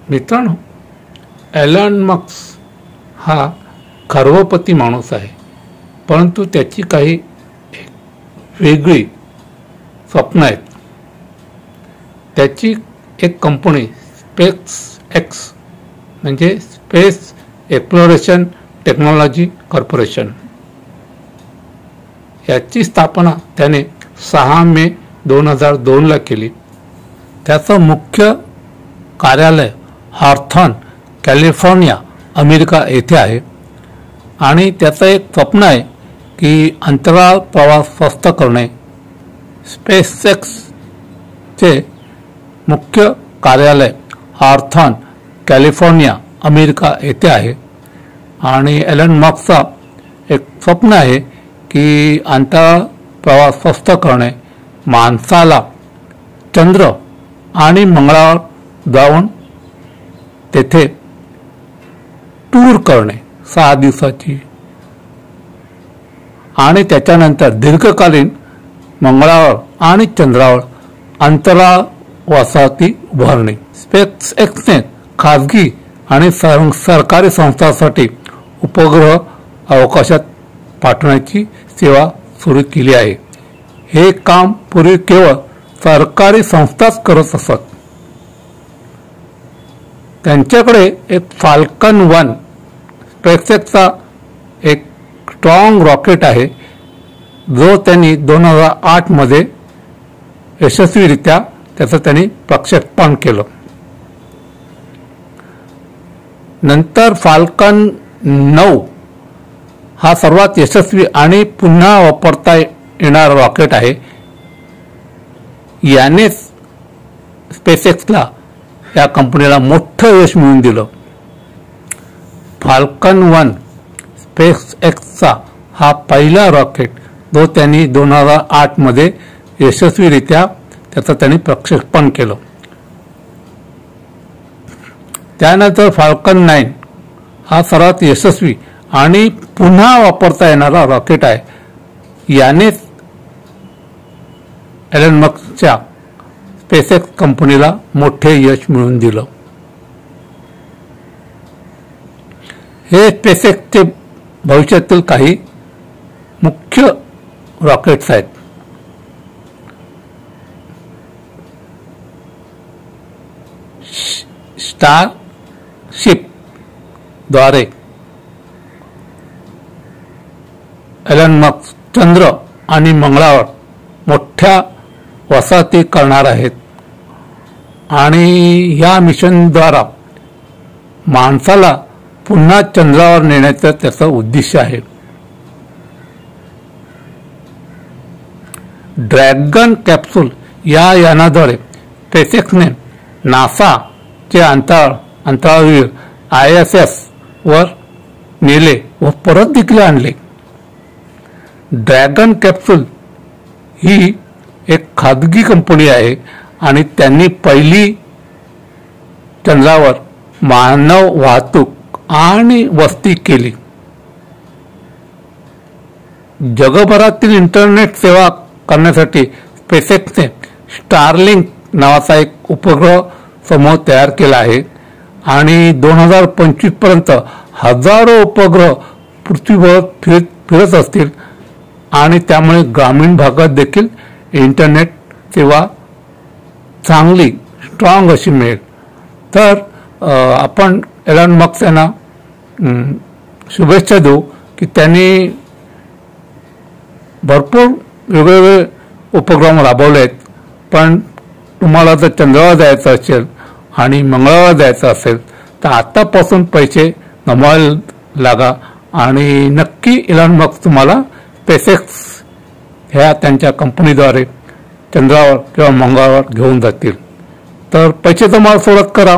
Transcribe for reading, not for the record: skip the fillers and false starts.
मित्रांनो, Elon Musk हा खरवपती माणूस आहे, परंतु त्याची काही वेगळी स्वप्न आहेत. त्याची एक कंपनी स्पेस एक्स म्हणजे स्पेस एक्सप्लोरेशन टेक्नॉलॉजी कॉर्पोरेशन याची स्थापना त्याने 6 मे 2002 केली. त्याचं मुख्य कार्यालय हॉर्थॉर्न कॅलिफोर्निया अमेरिका येथे आहे आणि त्याचं एक स्वप्न आहे की अंतराळ प्रवास स्वस्त करणे. स्पेसएक्सचे मुख्य कार्यालय हॉर्थॉर्न कॅलिफोर्निया अमेरिका येथे आहे आणि एलन मस्कचा एक स्वप्न आहे की अंतराळ प्रवास स्वस्त करणे, माणसाला चंद्र आणि मंगळावर जाऊन तेथे टूर करणे 6 दिवसाची आणि त्याच्यानंतर दीर्घकालीन मंगळावर आणि चंद्रावर अंतराळ वसाहती उभारणे. स्पेसएक्सने खाजगी आणि सरकारी संस्थांसाठी उपग्रह अवकाशात पाठवण्याची सेवा सुरू केली आहे. हे काम पूर्वी केवळ सरकारी संस्थाच करत असत. त्यांच्याकडे एक फाल्कन 1 स्पेसएक्सचा एक स्ट्रॉंग रॉकेट आहे जो त्यांनी 2008 मध्ये यशस्वीरित्या त्याचं त्यांनी प्रक्षेपण केलं. नंतर फाल्कन 9 हा सर्वात यशस्वी आणि पुन्हा वापरता येणारा रॉकेट आहे. याने स्पेसएक्सला या कंपनीला मोठं यश मिळवून दिलं. फाल्कन 1 स्पेसएक्सचा हा पहिला रॉकेट जो त्यांनी 2008 मध्ये यशस्वीरित्या त्याचं त्यांनी प्रक्षेपण केलं. त्यानंतर फाल्कन 9 हा सर्वात यशस्वी आणि पुन्हा वापरता येणारा रॉकेट आहे. यानेच एलन मस्कच्या स्पेसएक्स कंपनीला मोठे यश मिळवून दिलं. हे स्पेसएक्सचे भविष्यातील काही मुख्य रॉकेट्स आहेत. स्टारशिप द्वारे एलन मस्क चंद्र आणि मंगळावर मोठ्या वसाहती करणार आहेत आणि या मिशनद्वारा माणसाला पुन्हा चंद्रावर नेण्याचं त्याचं उद्दिष्ट आहे. ड्रॅगन कॅप्सूल या यानाद्वारे स्पेसएक्सने नासाचे अंतराळवीर ISS वर नेले व परत देखील आणले. ड्रॅगन कॅप्सूल ही एक खाजगी कंपनी आहे आणि त्यांनी पहिली चंद्रावर मानव वाहतूक आणि वस्ती केली. जगभरातील इंटरनेट सेवा करण्यासाठी स्पेसएक्सने स्टारलिंक नावाचा एक उपग्रह समूह तयार केला आहे आणि 2025 पर्यंत हजारो उपग्रह पृथ्वीवर फिरत असतील आणि त्यामुळे ग्रामीण भागात देखील इंटरनेट सेवा चांगली स्ट्रॉंग अशी मिळेल. तर आपण एलन मस्क यांना शुभेच्छा देऊ की त्यांनी भरपूर वेगवेगळे उपक्रम राबवले आहेत. पण तुम्हाला जर चंद्रावर जायचं असेल आणि मंगळावर जायचं असेल तर आतापासून पैसे जमवायला लागा आणि नक्की एलन मस्क तुम्हाला स्पेसएक्स ह्या त्यांच्या कंपनीद्वारे चंद्रावर किंवा मंगळावर घेऊन जातील. तर पैसे जमा सुरुवात करा.